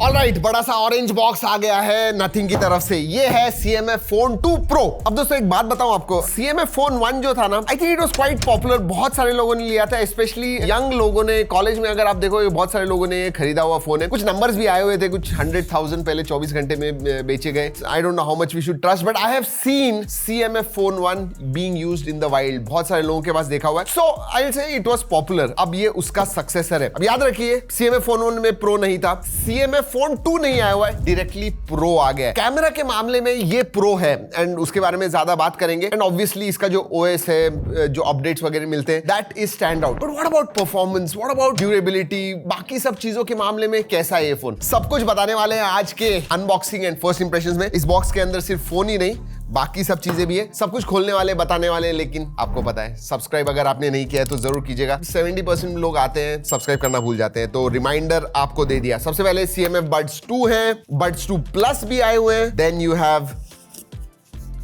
Alright, बड़ा सा orange box आ गया है नथिंग की तरफ से। ये है CMF Phone 2 Pro। अब दोस्तों एक बात बताऊं आपको, CMF Phone 1 जो था ना, I think it was quite popular. बहुत सारे लोगों ने लिया था, स्पेशली यंग लोगों ने। कॉलेज में अगर आप देखो, बहुत सारे लोगों ने खरीदा हुआ फोन है। कुछ नंबर्स भी आए हुए थे, कुछ 100,000 पहले 24 घंटे में बेचे गए। I don't know how much we should trust, but I have seen CMF Phone 1 being used in the wild. बहुत सारे लोगों के पास देखा हुआ है। So I will say it was popular. अब ये उसका सक्सेसर है। अब याद रखिए, CMF Phone 1 में प्रो नहीं था, CMF Phone 2 नहीं आया हुआ है, डायरेक्टली प्रो आ गया है। कैमरा के मामले में ये प्रो है एंड उसके बारे में ज्यादा बात करेंगे। एंड ऑब्वियसली इसका जो OS है, जो अपडेट्स वगैरह मिलते हैं, that is stand out. But what about performance, what about durability, बाकी सब चीजों के मामले में कैसा है ये फोन, सब कुछ बताने वाले हैं आज के अनबॉक्सिंग एंड फर्स्ट इंप्रेशंस में। इस बॉक्स के अंदर सिर्फ फोन ही नहीं, बाकी सब चीजें भी है। सब कुछ खोलने वाले, बताने वाले। लेकिन आपको पता है, सब्सक्राइब अगर आपने नहीं किया है तो जरूर कीजिएगा। 70% लोग आते हैं, सब्सक्राइब करना भूल जाते हैं, तो रिमाइंडर आपको दे दिया। सबसे पहले CMF Buds 2 है, Buds 2 Plus भी आए हुए हैं। Then you have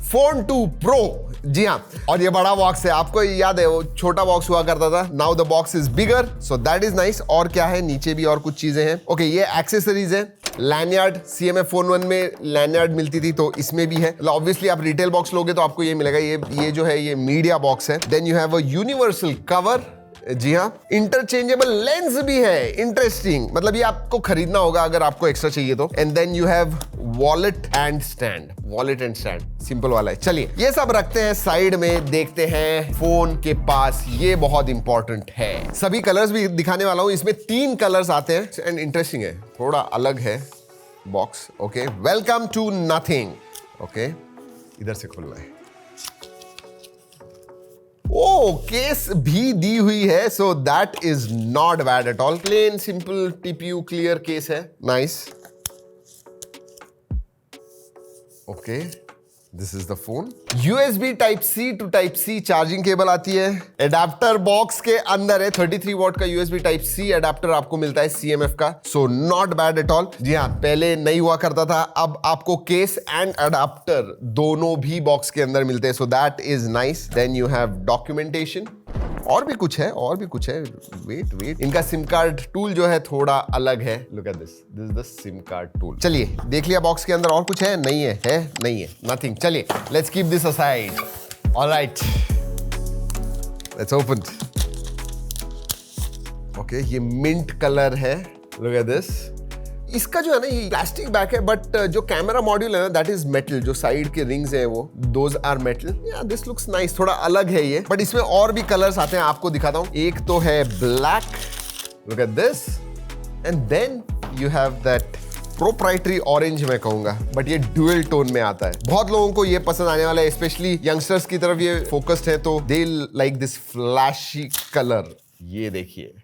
Phone 2 Pro। जी हाँ, और ये बड़ा बॉक्स है। आपको याद है वो छोटा बॉक्स हुआ करता था, now the box is bigger, so that is nice. और क्या है, नीचे भी और कुछ चीजें हैं। ओके, ये एक्सेसरीज है। लैंडयार्ड, CMF Phone 1 में लैंडयार्ड मिलती थी, तो इसमें भी है। ऑब्वियसली आप रिटेल बॉक्स लोगे तो आपको ये मिलेगा। ये जो है, ये मीडिया बॉक्स है। Then you have a universal cover. जी हाँ, इंटरचेंजेबल लेंस भी है। इंटरेस्टिंग, मतलब ये आपको खरीदना होगा अगर आपको एक्स्ट्रा चाहिए तो। And then you have wallet and stand. Wallet and stand simple वाला है। चलिए ये सब रखते हैं साइड में, देखते हैं फोन के पास। ये बहुत इंपॉर्टेंट है। सभी कलर्स भी दिखाने वाला हूं। इसमें 3 कलर्स आते हैं एंड इंटरेस्टिंग है, थोड़ा अलग है box. Okay, welcome to nothing. Okay, इधर से खुलना है। ओ, केस भी दी हुई है, so that is not bad at all. Plain simple TPU clear case है, nice. Okay, this is the phone. USB Type-C to Type-C charging cable आती है। एडाप्टर बॉक्स के अंदर है। 33 वॉट का USB Type-C एडाप्टर आपको मिलता है CMF का, so not bad at all. जी हाँ, पहले नहीं हुआ करता था, अब आपको केस एंड एडाप्टर दोनों भी बॉक्स के अंदर मिलते हैं, so that is nice. Then you have documentation. और भी कुछ है, और भी कुछ है। वेट, इनका सिम कार्ड टूल जो है थोड़ा अलग है। Look at this is the SIM card tool. चलिए देख लिया बॉक्स के अंदर और कुछ है, नहीं है, नहीं है, नथिंग। चलिए let's keep this aside. Alright, let's open. Okay, ये मिंट कलर है। Look at this. इसका जो है ना, ये प्लास्टिक बैक है, बट जो कैमरा मॉड्यूल है ना, दैट इज मेटल। जो साइड के रिंग्स हैं वो दोज आर मेटल। या दिस लुक्स नाइस, थोड़ा अलग है ये। बट इसमें और भी कलर्स आते हैं, आपको दिखाता हूं। एक तो है black, look at this. And then you have that proprietary orange, मैं कहूंगा, बट ये ड्यूअल टोन में आता है। बहुत लोगों को ये पसंद आने वाला है, स्पेशली यंगस्टर्स की तरफ ये फोकस्ड है, तो they like this flashy colour. ये देखिए,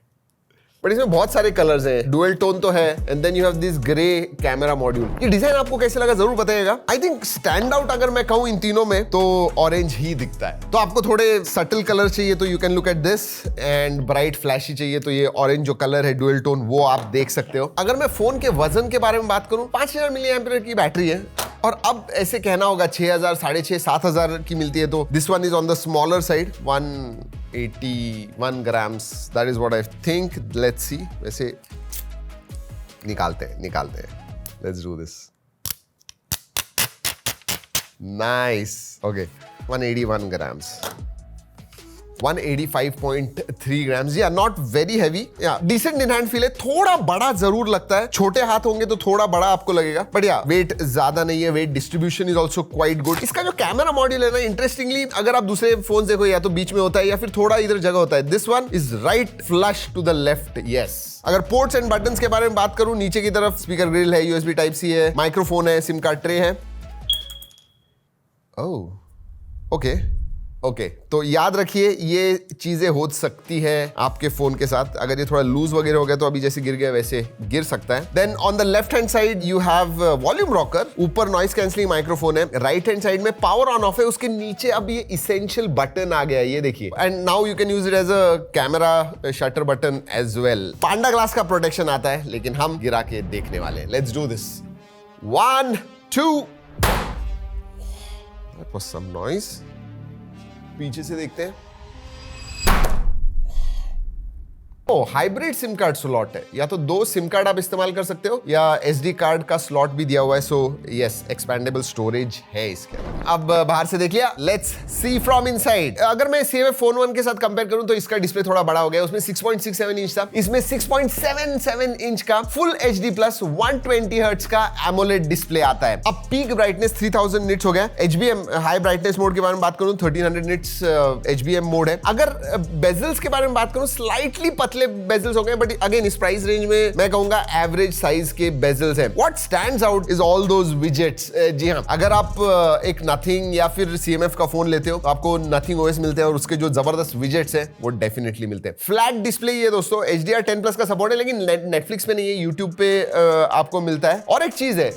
बट इसमें बहुत सारे कलर्स हैं। डुअल टोन तो है, and then you have this grey camera module. ये डिजाइन आपको कैसे लगा जरूर बताइएगा। आई थिंक स्टैंड आउट अगर मैं कहूं इन तीनों में, तो ऑरेंज ही दिखता है। तो आपको थोड़े सटल कलर चाहिए तो you can look at this, and bright flashy चाहिए तो ये ऑरेंज जो कलर है डुअल टोन, वो आप देख सकते हो। अगर मैं फोन के वजन के बारे में बात करूं, 5000 mAh की बैटरी है। और अब ऐसे कहना होगा 6000, 6500, 7000 की मिलती है, तो this one is on the smaller side. 181 grams, that is what I think. Let's see. वैसे निकालते हैं। Let's do this. Nice. Okay. 181 grams. 185.3 grams. Yeah, not very heavy. Yeah, decent in hand feel है। थोड़ा बड़ा जरूर लगता है। छोटे हाथ होंगे तो थोड़ा बड़ा आपको लगेगा, बट या वेट ज्यादा नहीं है। Wait distribution is also quite good. इसका जो कैमरा मॉड्यूल है ना, इंटरेस्टिंगली, अगर आप दूसरे फोन देखो, या तो बीच में होता है या फिर थोड़ा इधर जगह होता है। This one is right flush to the left. Yes. अगर पोर्ट्स एंड बटन्स के बारे में बात करूं, नीचे की तरफ स्पीकर ग्रिल है, USB Type-C है, माइक्रोफोन है, सिम कार्ड ट्रे है। ओह, ओके, तो याद रखिए ये चीजें हो सकती है आपके फोन के साथ। अगर ये थोड़ा लूज वगैरह हो गया तो अभी जैसे गिर गया वैसे गिर सकता है। Then on the left hand side you have volume rocker, ऊपर नॉइस कैंसलिंग माइक्रोफोन है। राइट हैंड साइड में पावर ऑन ऑफ है, उसके नीचे अब ये इसेंशियल बटन आ गया है, ये देखिए। And now you can use it as a camera shutter button as well. Panda glass का प्रोटेक्शन आता है, लेकिन हम गिरा के देखने वाले हैं। Let's do this. 1 2 that was some noise. पीछे से देखते हैं। हाइब्रिड सिम कार्ड स्लॉट है, या तो 2 सिम कार्ड आप इस्तेमाल कर सकते हो या SD कार्ड का स्लॉट भी दिया हुआ है। सो यस, एक्सपेंडेबल स्टोरेज है इसके। अब बाहर से देख लिया, लेट्स सी फ्रॉम इनसाइड। अगर मैं CMF फोन 1 के साथ कंपेयर करूं तो इसका डिस्प्ले थोड़ा बड़ा हो गया। उसमें 6.67 इंच था, इसमें 6.77 इंच का फुल HD प्लस 120 हर्ट्ज का एमोलेड डिस्प्ले आता है। अब पीक ब्राइटनेस 3000 निट्स हो गया। HBM हाई ब्राइटनेस मोड के बारे में बात करूं 1300 निट्स HBM मोड है। अगर बेजल्स के बारे में बात करूं स्लाइटली पतले बेजल्स हो गए, बट अगेन इस प्राइस रेंज में मैं कहूंगा एवरेज साइज के बेजल्स हैं। What stands out is all those widgets. जी हां, अगर आप एक नथिंग या फिर CMF का फोन लेते हो तो आपको नथिंग OS मिलते हैं और उसके जो जबरदस्त विजेट्स हैं वो डेफिनेटली मिलते हैं। फ्लैट डिस्प्ले ये दोस्तों HDR10+ का सपोर्ट है, लेकिन नेटफ्लिक्स पे नहीं है, यूट्यूब पे आपको मिलता है। और एक चीज है,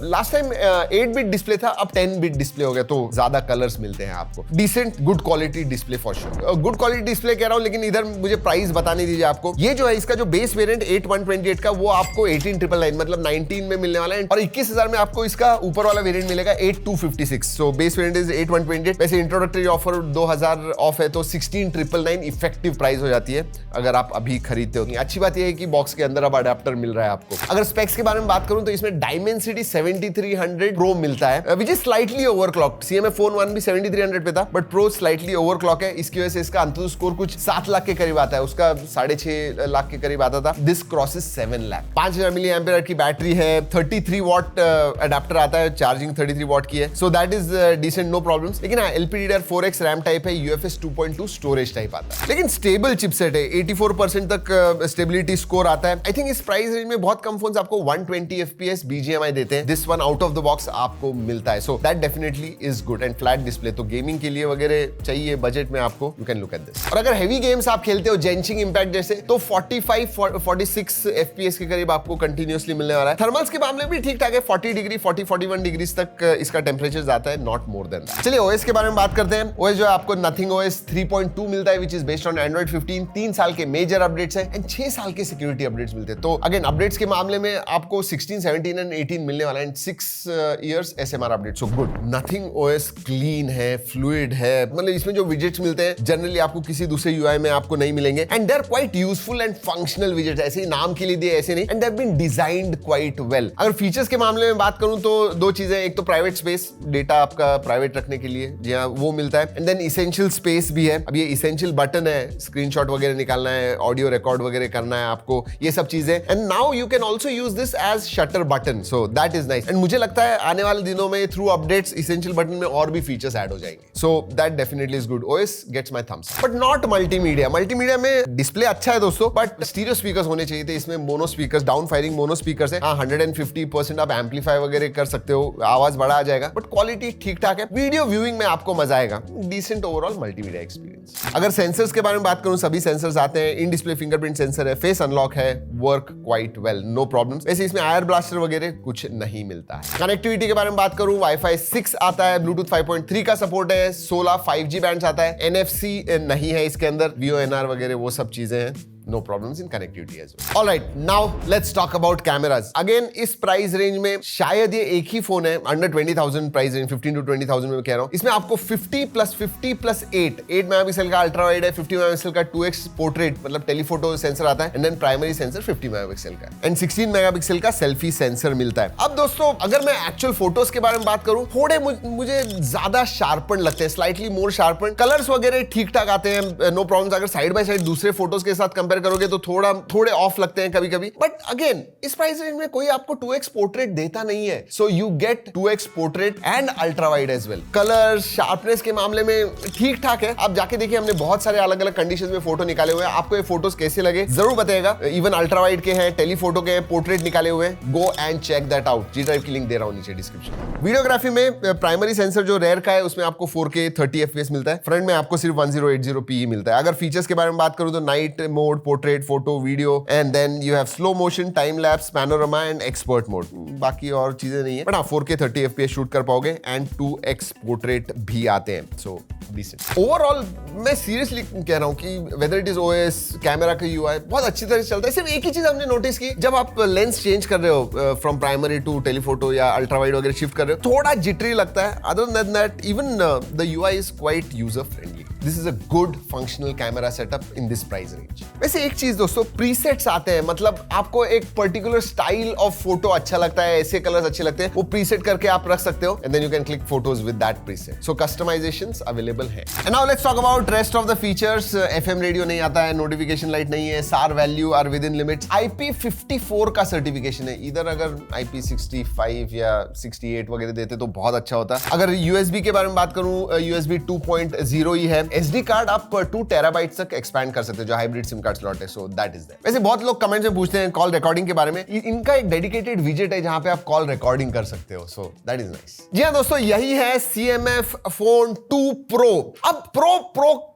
लास्ट टाइम 8 बिट डिस्प्ले था, अब 10 बिट डिस्प्ले हो गया, तो ज्यादा कलर्स मिलते हैं आपको। Decent good quality display for sure. Good quality display कह रहा हूं, लेकिन इधर मुझे प्राइस बताने दीजिए आपको। ये जो है इसका जो बेस वेरिएंट 8128 का, वो आपको 18999 मतलब 19 में मिलने वाला है, और 21000 में आपको इसका ऊपर वाला वेरिएंट मिलेगा 8256। So base variant is 8128। वैसे इंट्रोडक्टरी ऑफर 2000 ऑफ है, तो 16999 इफेक्टिव प्राइस हो जाती है अगर आप अभी खरीदते हो। अच्छी बात यह है कि बॉक्स के अंदर अब अडेप्टर मिल रहा है आपको। अगर स्पेक्स के बारे में बात करूं तो इसमें Dimensity 7300 Pro मिलता है, which is slightly overclocked. CMF phone 1 भी 7300 पे था, बट Pro स्लाइटली ओवरक्लॉक है। इसकी वजह से इसका अंततः स्कोर कुछ 7 लाख के करीब आता है, उसका 6.5 लाख के करीब आता था। This crosses 7 lakh. 5000 milli ampere की बैटरी है, 33 वॉट अडेप्टर आता है, चार्जिंग 33 वॉट की है। So that is decent, no problems. लेकिन LPDDR4X रैम टाइप है, UFS 2.2 स्टोरेज टाइप आता है, लेकिन स्टेबल चिपसेट है। 84% तक स्टेबिलिटी स्कोर आता है। आई थिंक इस प्राइस रेंज में बहुत कम फोन्स आपको 120 FPS BGMI देते हैं। This one out of the box आपको मिलता है, so that definitely is good. And flat display, तो गेमिंग के लिए वगैरह चाहिए बजट में आपको, you can look at this. और अगर हेवी गेम्स आप खेलते हो, जेंशिंग इंपैक्ट जैसे, तो 45-46 FPS के करीब आपको कंटिन्यूअसली मिलने वाला है। थर्मल्स के मामले में ठीक ठाक है, 40 डिग्री 40-41 डिग्री तक इसका टेम्परेचर जाता है, नॉट मोर देन दैट। चलिए OS के बारे में बात करते हैं। OS जो है आपको नथिंग OS 3.2 मिलता है, which is based on Android 15। 3 साल के मेजर अपडेट्स हैं एंड 6 साल के सिक्योरिटी अपडेट्स मिलते हैं। तो अगेन अपडेट्स के मामले में आपको 16, 17 एंड 18 मिलने वाला है, and 6 years SMR update. So good. Nothing OS clean है, फ्लूइड है, मतलब इसमें जो विजेट्स मिलते हैं जनरली आपको किसी दूसरे UI में आपको नहीं मिलेंगे, and they are quite useful and functional widgets. ऐसे ही नाम के लिए दिए, ऐसे नहीं, and they have been designed quite well. अगर फीचर्स के मामले में बात करूं तो 2 चीजें, एक तो प्राइवेट स्पेस, डेटा आपका प्राइवेट रखने के लिए, जी हाँ, वो मिलता है, एंड देन इसेंशियल स्पेस भी है। अब ये इसेंशियल बटन है, स्क्रीनशॉट वगैरह निकालना है, ऑडियो रिकॉर्ड वगैरह करना है आपको, ये सब चीजें। And now you can also use this as shutter button, so that is nice. And मुझे लगता है आने वाले दिनों में थ्रू अपडेट्स इसेंशियल बटन में और भी फीचर्स ऐड हो जाएंगे, so that definitely is good. OS gets my thumbs, but not multimedia. Multimedia में डिस्प्ले अच्छा है दोस्तों, बट स्टीरियो स्पीकर्स होने चाहिए थे। इसमें mono speakers, down firing mono speakers है। हाँ, 150% आप एम्पलीफाई वगैरह कर सकते हो, आवाज बड़ा आ जाएगा, बट क्वालिटी ठीक ठाक है। वीडियो व्यूइंग में आपको मजा आएगा, डिसेंट ओवरऑल मल्टीमीडिया एक्सपीरियंस। अगर सेंसर्स के बारे में बात करूं, सभी सेंसर्स आते हैं। इन डिस्प्ले फिंगरप्रिंट सेंसर है, फेस अनलॉक है, work quite well, no problems. वैसे इसमें आयर ब्लास्टर वगैरह कुछ नहीं मिलता है। कनेक्टिविटी के बारे में बात करूं, Wi-Fi 6 आता है, Bluetooth 5.3 का सपोर्ट है, 16 5G बैंड्स आता है, NFC नहीं है इसके अंदर, VoNR वगैरह वो सब चीजें हैं। No problems in connectivity as well. All right, now let's talk about cameras. Again, इस प्राइस रेंज में शायद ये एक ही फोन है, अंडर 20,000 प्राइस रेंज, 15 to 20,000 में कह रहा हूँ। इसमें आपको 50+50+8 मेगापिक्सल का अल्ट्रा वाइड है, 50 मेगापिक्सल का 2x पोर्ट्रेट मतलब टेलीफोटो सेंसर आता है, and then primary sensor 50 megapixel का, एंड 16 मेगापिक्सल का सेल्फी सेंसर मिलता है। अब दोस्तों अगर मैं एक्चुअल फोटोज के बारे में बात करूं, थोड़े मुझे ज्यादा शार्पन लगते हैं, स्लाइटली मोर शार्पन। कलर्स वगैरह ठीक ठाक आते हैं, नो प्रॉब्लम्स। अगर साइड बाय साइड दूसरे फोटोज के साथ कंपेयर करोगे तो थोड़े ऑफ लगते हैं कभी कभी, बट अगेन इस प्राइस रेंज में कोई आपको 2x पोर्ट्रेट देता नहीं है, so you get 2x portrait and ultra wide as well. Colour sharpness के मामले में ठीक ठाक है, आप जाके देखिए, हमने बहुत सारे अलग अलग कंडीशंस में फोटो निकाले हुए हैं। आपको ये फोटोज कैसे लगे जरूर बताइएगा। इवन अल्ट्रा वाइड के हैं, टेलीफोटो के पोर्ट्रेट निकाले हुए हैं, go and check that out. G drive की लिंक दे रहा हूं नीचे डिस्क्रिप्शन। वीडियोग्राफी में प्राइमरी सेंसर जो रेयर का है, उसमें आपको 4K 30 FPS मिलता है। फ्रंट में आपको सिर्फ 1080p मिलता है। अगर फीचर्स के बारे में बात करूं तो night mode, portrait, photo, video, and then you have slow motion, time lapse, panorama and expert mode. बाकी और चीजें नहीं है, बट हाँ 4K 30 FPS शूट कर पाओगे, एंड 2x पोर्ट्रेट भी आते हैं, सो डिसेंट। ओवरऑल मैं सीरियसली कह रहा हूं कि whether it is OS, camera का UI बहुत अच्छी तरह से चलता है। सिर्फ एक ही चीज हमने नोटिस की, जब आप लेंस चेंज कर रहे हो फ्रॉम प्राइमरी टू टेलीफोटो या अल्ट्रा वाइड वगैरह शिफ्ट कर रहे हो, थोड़ा जिटरी लगता है। Other than that even the UI is quite user friendly. This is a good functional camera setup in this price range. वैसे एक चीज दोस्तों, प्रीसेट्स आते हैं, मतलब आपको एक पर्टिकुलर स्टाइल ऑफ फोटो अच्छा लगता है, ऐसे कलर्स अच्छे लगते हैं, वो प्रीसेट करके आप रख सकते हो and then you can click photos with that preset. So customisations available है। And now let's talk about rest of the features. FM radio नहीं आता है, नोटिफिकेशन लाइट नहीं है, SAR value are within limits, IP54 का certification है। इधर अगर IP65 या 68 वगैरह देते तो बहुत अच्छा होता। अगर USB के बारे में बात करूं, USB 2.0 ही है। SD कार्ड आप 2 टेराबाइट तक एक्सपैंड कर सकते हो, जो हाइब्रिड सिम कार्ड स्लॉट है। So that is that. वैसे बहुत लोग कमेंट्स में पूछते हैं कॉल रिकॉर्डिंग के बारे में, इनका एक डेडिकेटेड विजेट है जहां पे आप कॉल रिकॉर्डिंग कर सकते हो। So that is nice. जी हाँ दोस्तों, यही है CMF फोन 2 Pro। अब प्रो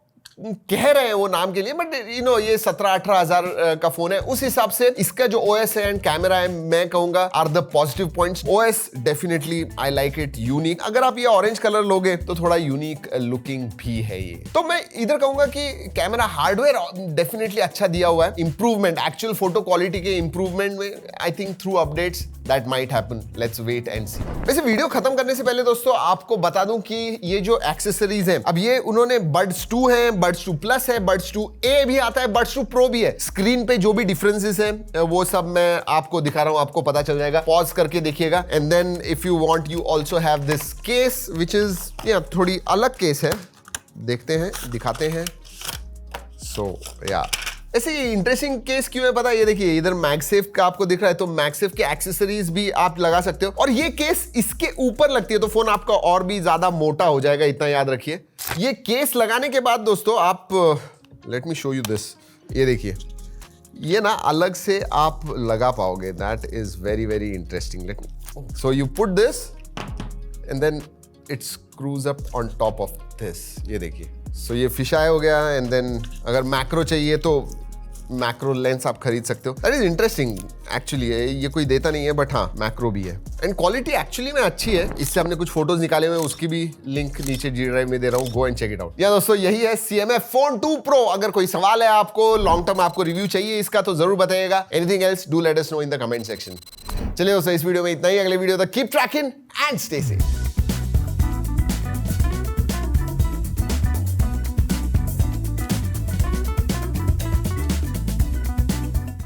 कह रहे हैं वो नाम के लिए, बट ये 17-18 हजार का फोन है। उस हिसाब से इसका जो OS है एंड कैमरा है, मैं कहूंगा are the positive points. OS definitely I like it, unique. अगर आप ये ऑरेंज कलर लोगे तो थोड़ा यूनिक लुकिंग भी है ये। तो मैं इधर कहूंगा कि कैमरा हार्डवेयर डेफिनेटली अच्छा दिया हुआ है। इंप्रूवमेंट, एक्चुअल फोटो क्वालिटी के इंप्रूवमेंट में I think through updates that might happen. Let's wait and see. वैसे वीडियो खत्म करने से पहले दोस्तों आपको बता दूं कि ये जो एक्सेसरीज है, अब ये उन्होंने बड्स 2 है, बड्स 2 प्लस है, बड्स 2A भी आता है, बड्स 2 प्रो भी है। स्क्रीन पे जो भी डिफरेंसेस है वो सब मैं आपको दिखा रहा हूं, आपको पता चल जाएगा। पॉज करके देखिएगा। And then if you want you also have this case which इज थोड़ी अलग केस है। देखते हैं, दिखाते हैं। सो ऐसे ये इंटरेस्टिंग केस क्यों है पता है? ये देखिए, इधर मैगसेफ का आपको दिख रहा है, तो मैगसेफ के एक्सेसरीज भी आप लगा सकते हो। और ये केस इसके ऊपर लगती है तो फोन आपका और भी ज्यादा मोटा हो जाएगा, इतना याद रखिए। ये केस लगाने के बाद दोस्तों आप, let me show you this. ये देखिए, ये ना अलग से आप लगा पाओगे। That is very very interesting. Let me, so you put this and then it screws up on top of this. ये देखिए, सो ये फिशाई हो गया। एंड देन अगर मैक्रो चाहिए तो मैक्रो लेंस आप खरीद सकते हो। That is interesting actually. ये कोई देता नहीं है, बट हाँ मैक्रो भी है। एंड क्वालिटी एक्चुअली में अच्छी है। इससे हमने कुछ फोटोज निकाले हुए, उसकी भी लिंक नीचे G ड्राइव में दे रहा हूँ, go and check it out. या दोस्तों, यही है CMF फोन 2 Pro। अगर कोई सवाल है आपको, लॉन्ग टर्म आपको रिव्यू चाहिए इसका, तो जरूर बताइएगा। Anything else do let us know in the comment section. चलिए दोस्तों, इस वीडियो में इतना ही। अगले वीडियो तक keep trekking and stay safe.